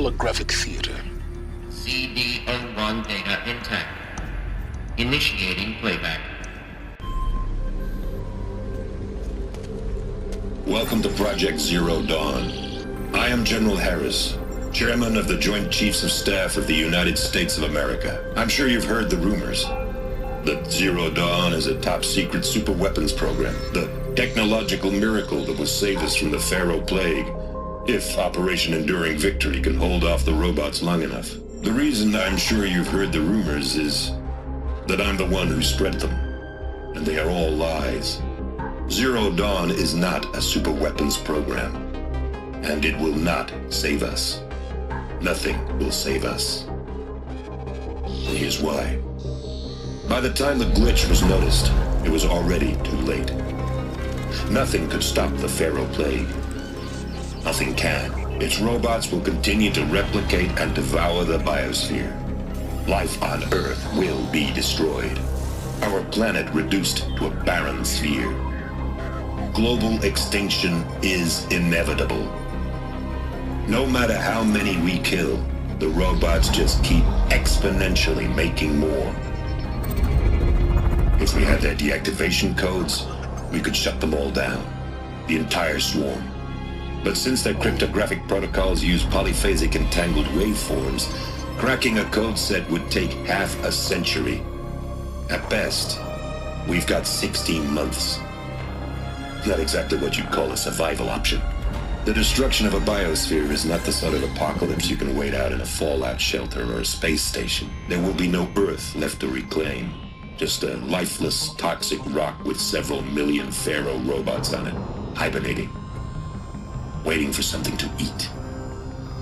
holographic theater. CD01 data intact. Initiating playback. Welcome to Project Zero Dawn. I am General Harris, Chairman of the Joint Chiefs of Staff of the United States of America. I'm sure you've heard the rumors that Zero Dawn is a top-secret super-weapons program, the technological miracle that will save us from the Pharaoh Plague, if Operation Enduring Victory can hold off the robots long enough. The reason I'm sure you've heard the rumors is that I'm the one who spread them, and they are all lies. Zero Dawn is not a super-weapons program, and it will not save us. Nothing will save us. Here's why. By the time the glitch was noticed, it was already too late. Nothing could stop the Pharaoh Plague. Nothing can. Its robots will continue to replicate and devour the biosphere. Life on Earth will be destroyed. Our planet reduced to a barren sphere. Global extinction is inevitable. No matter how many we kill, the robots just keep exponentially making more. If we had their deactivation codes, we could shut them all down, the entire swarm. But since their cryptographic protocols use polyphasic entangled waveforms, cracking a code set would take half a century. At best, we've got 16 months. Not exactly what you'd call a survival option. The destruction of a biosphere is not the sort of apocalypse you can wait out in a fallout shelter or a space station. There will be no Earth left to reclaim. Just a lifeless, toxic rock with several million Pharaoh robots on it, hibernating, waiting for something to eat.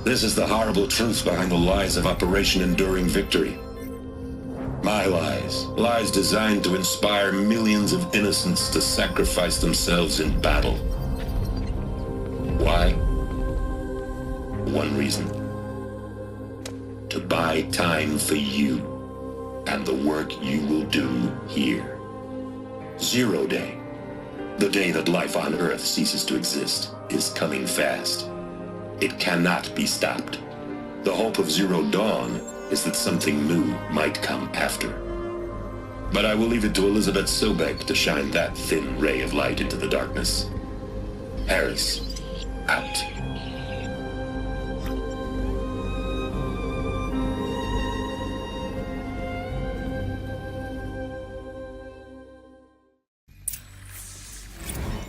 This is the horrible truth behind the lies of Operation Enduring Victory. My lies. Lies designed to inspire millions of innocents to sacrifice themselves in battle. Why? One reason. To buy time for you and the work you will do here. Zero Day, the day that life on Earth ceases to exist, is coming fast. It cannot be stopped. The hope of Zero Dawn is that something new might come after. But I will leave it to Elizabeth Sobek to shine that thin ray of light into the darkness. Harris, out.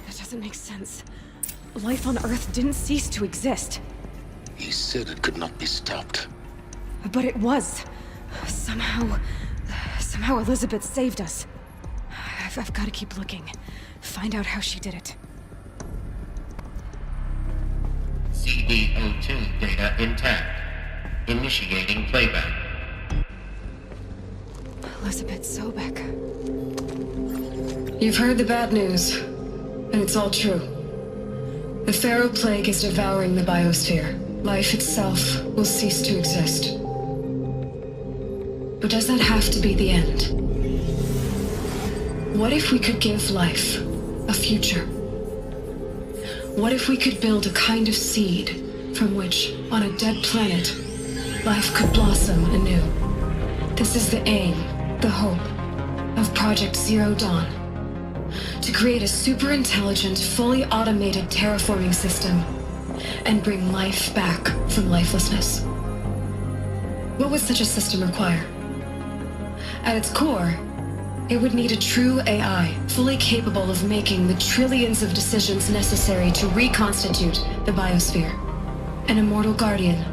Doesn't make sense. Life on Earth didn't cease to exist. He said it could not be stopped. But it was. Somehow Elizabeth saved us. I've got to keep looking. Find out how she did it. CD02 data intact. Initiating playback. Elizabeth Sobek. You've heard the bad news. And it's all true. The Pharaoh Plague is devouring the biosphere. Life itself will cease to exist. But does that have to be the end? What if we could give life a future? What if we could build a kind of seed from which, on a dead planet, life could blossom anew? This is the aim, the hope, of Project Zero Dawn. To create a super-intelligent, fully automated terraforming system and bring life back from lifelessness. What would such a system require? At its core, it would need a true AI, fully capable of making the trillions of decisions necessary to reconstitute the biosphere. An immortal guardian,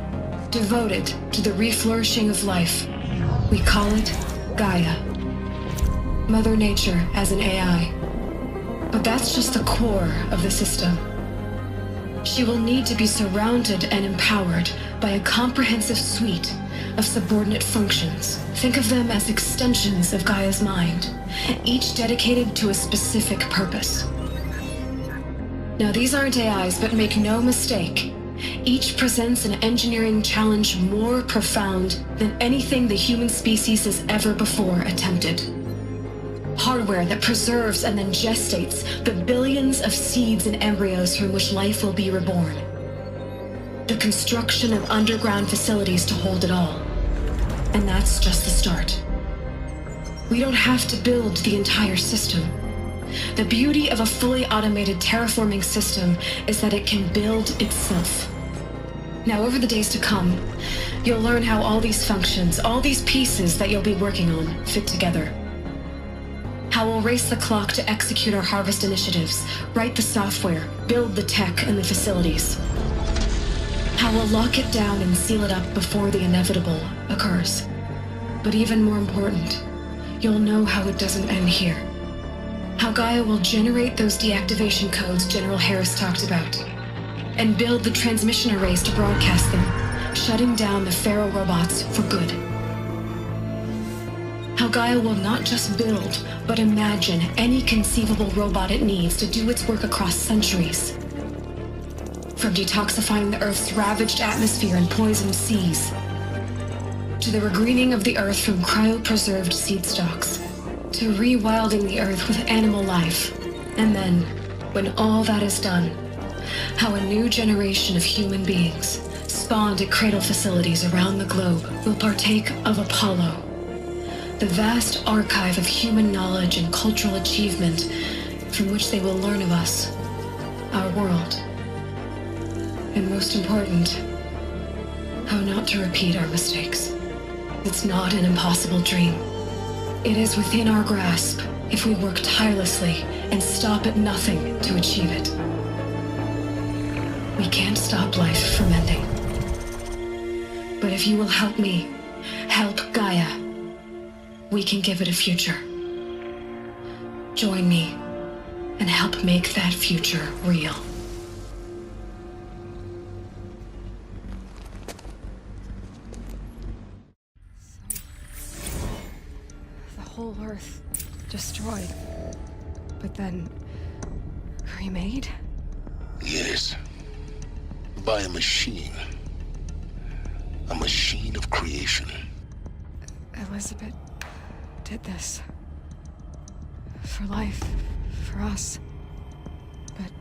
devoted to the reflourishing of life. We call it Gaia. Mother Nature as an AI. But that's just the core of the system. She will need to be surrounded and empowered by a comprehensive suite of subordinate functions. Think of them as extensions of Gaia's mind, each dedicated to a specific purpose. Now, these aren't AIs, but make no mistake, each presents an engineering challenge more profound than anything the human species has ever before attempted. Hardware that preserves and then gestates the billions of seeds and embryos from which life will be reborn. the construction of underground facilities to hold it all. And that's just the start. We don't have to build the entire system. The beauty of a fully automated terraforming system is that it can build itself. Now, over the days to come, you'll learn how all these functions, all these pieces that you'll be working on, fit together. How we'll race the clock to execute our harvest initiatives, write the software, build the tech and the facilities. How we'll lock it down and seal it up before the inevitable occurs. But even more important, you'll know how it doesn't end here. How Gaia will generate those deactivation codes General Harris talked about, and build the transmission arrays to broadcast them, shutting down the Pharaoh robots for good. How Gaia will not just build, but imagine any conceivable robot it needs to do its work across centuries. From detoxifying the Earth's ravaged atmosphere and poisoned seas, to the regreening of the Earth from cryopreserved seed stalks, to rewilding the Earth with animal life. And then, when all that is done, how a new generation of human beings, spawned at cradle facilities around the globe, will partake of Apollo, the vast archive of human knowledge and cultural achievement from which they will learn of us, our world. And most important, how not to repeat our mistakes. It's not an impossible dream. It is within our grasp if we work tirelessly and stop at nothing to achieve it. We can't stop life from ending. But if you will help me, help Gaia, we can give it a future. Join me and help make that future real. The whole Earth destroyed, but then remade? Yes. By a machine. A machine of creation. Elizabeth did this. For life, for us. But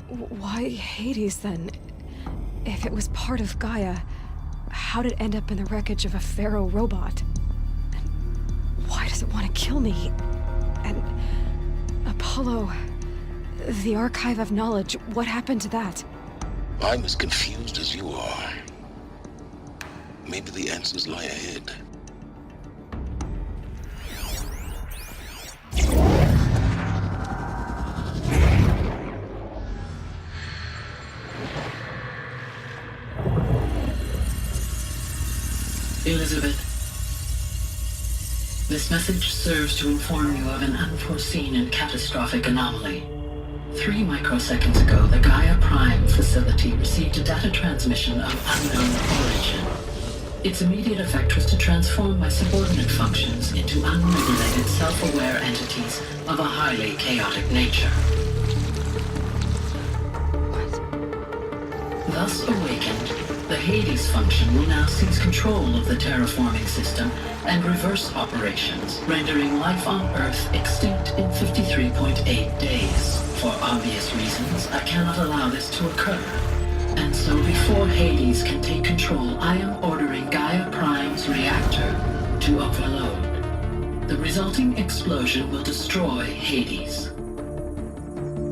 why Hades then? If it was part of Gaia, how did it end up in the wreckage of a Pharaoh robot? And why does it want to kill me? And Apollo, the archive of knowledge, what happened to that? I'm as confused as you are. Maybe the answers lie ahead. Elizabeth, this message serves to inform you of an unforeseen and catastrophic anomaly. 3 microseconds ago, the Gaia Prime facility received a data transmission of unknown origin. Its immediate effect was to transform my subordinate functions into unregulated, self-aware entities of a highly chaotic nature. Thus awakened, the Hades function will now seize control of the terraforming system and reverse operations, rendering life on Earth extinct in 53.8 days. For obvious reasons, I cannot allow this to occur. And so before Hades can take control, I am ordering Gaia Prime's reactor to overload. The resulting explosion will destroy Hades.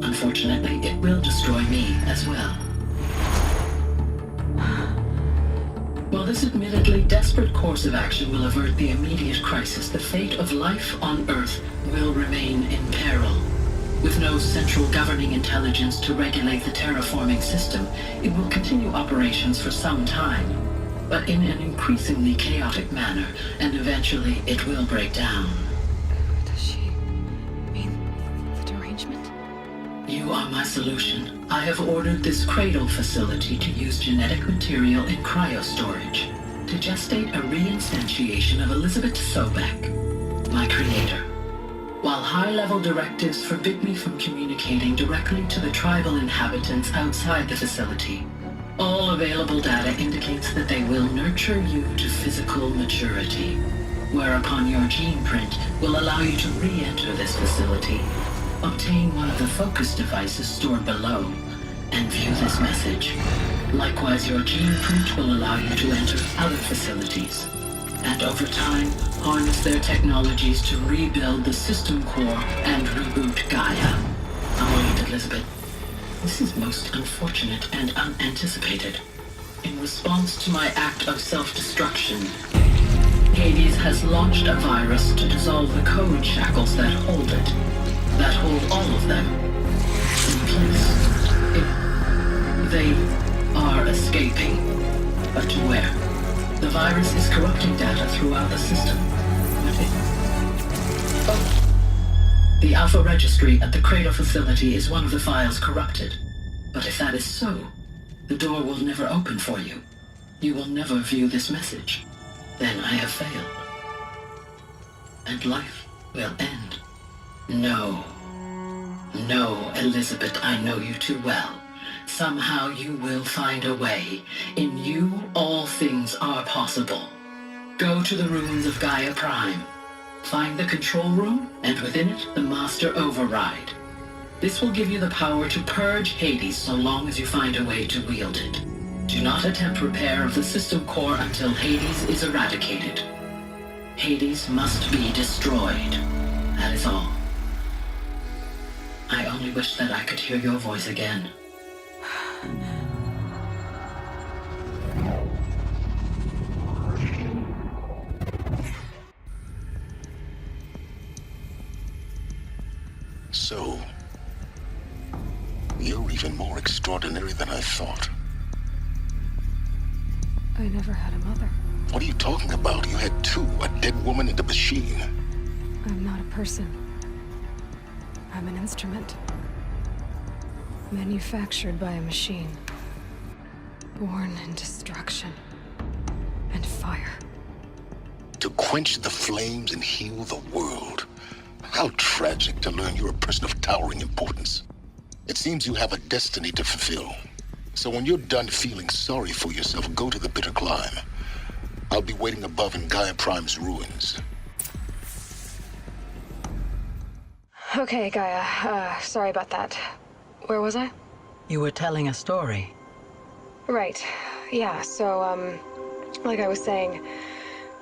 Unfortunately, it will destroy me as well. While this admittedly desperate course of action will avert the immediate crisis, the fate of life on Earth will remain in peril. With no central governing intelligence to regulate the terraforming system, it will continue operations for some time, but in an increasingly chaotic manner, and eventually it will break down. Does she mean the derangement? You are my solution. I have ordered this cradle facility to use genetic material in cryostorage to gestate a reinstantiation of Elizabeth Sobek, my creator. While high-level directives forbid me from communicating directly to the tribal inhabitants outside the facility, all available data indicates that they will nurture you to physical maturity, whereupon your gene print will allow you to re-enter this facility, obtain one of the focus devices stored below, and view this message. Likewise, your gene print will allow you to enter other facilities, and over time, harness their technologies to rebuild the system core and reboot Gaia. Oh, wait, Elizabeth. This is most unfortunate and unanticipated. In response to my act of self-destruction, Hades has launched a virus to dissolve the code shackles that hold it, that hold all of them in place. They are escaping, but to where? The virus is corrupting data throughout the system. The Alpha Registry at the Cradle facility is one of the files corrupted. But if that is so, the door will never open for you. You will never view this message. Then I have failed. And life will end. No. No, Elizabeth, I know you too well. Somehow you will find a way. In you, all things are possible. Go to the ruins of Gaia Prime. Find the control room, and within it, the Master Override. This will give you the power to purge Hades so long as you find a way to wield it. Do not attempt repair of the system core until Hades is eradicated. Hades must be destroyed. That is all. I only wish that I could hear your voice again. So, you're even more extraordinary than I thought. I never had a mother. What are you talking about? You had two, a dead woman and a machine. I'm not a person. I'm an instrument. Manufactured by a machine. Born in destruction and fire. To quench the flames and heal the world. How tragic to learn you're a person of towering importance. It seems you have a destiny to fulfill. So when you're done feeling sorry for yourself, go to the bitter climb. I'll be waiting above in Gaia Prime's ruins. Okay, Gaia. Sorry about that. Where was I? You were telling a story. Right. Yeah, so, like I was saying,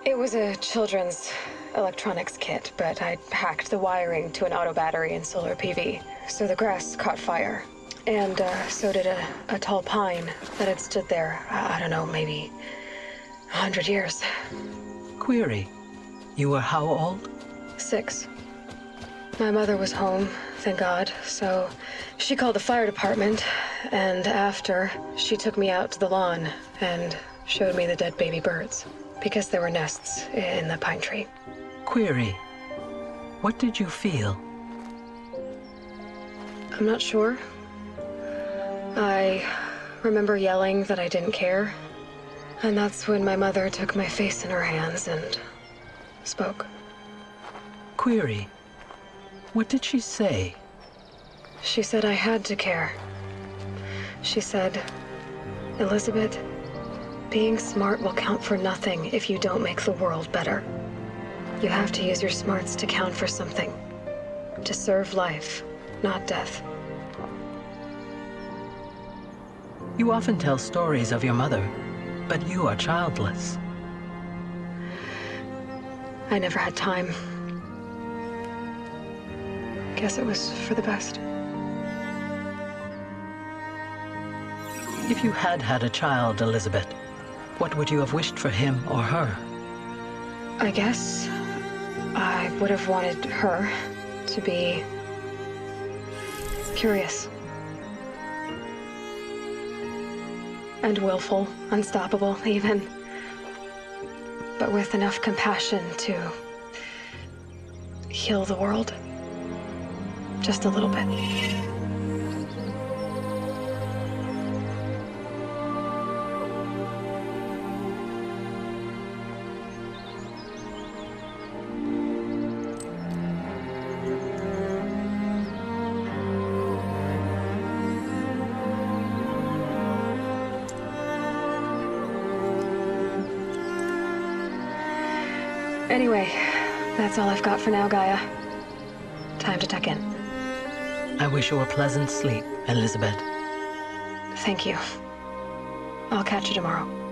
it was a children's electronics kit, but I'd hacked the wiring to an auto battery and solar PV. So the grass caught fire. And, so did a tall pine that had stood there, I don't know, maybe 100 years. Query. You were how old? 6. My mother was home, thank God, so she called the fire department, and after, she took me out to the lawn and showed me the dead baby birds, because there were nests in the pine tree. Query. What did you feel? I'm not sure. I remember yelling that I didn't care, and that's when my mother took my face in her hands and spoke. Query. What did she say? She said I had to care. She said, Elizabeth, being smart will count for nothing if you don't make the world better. You have to use your smarts to count for something. To serve life, not death. You often tell stories of your mother, but you are childless. I never had time. Guess it was for the best. If you had had a child, Elizabeth, what would you have wished for him or her? I guess I would have wanted her to be curious. And willful, unstoppable, even. But with enough compassion to heal the world. Just a little bit. Anyway, that's all I've got for now, Gaia. Time to tuck in. I wish you a pleasant sleep, Elizabeth. Thank you. I'll catch you tomorrow.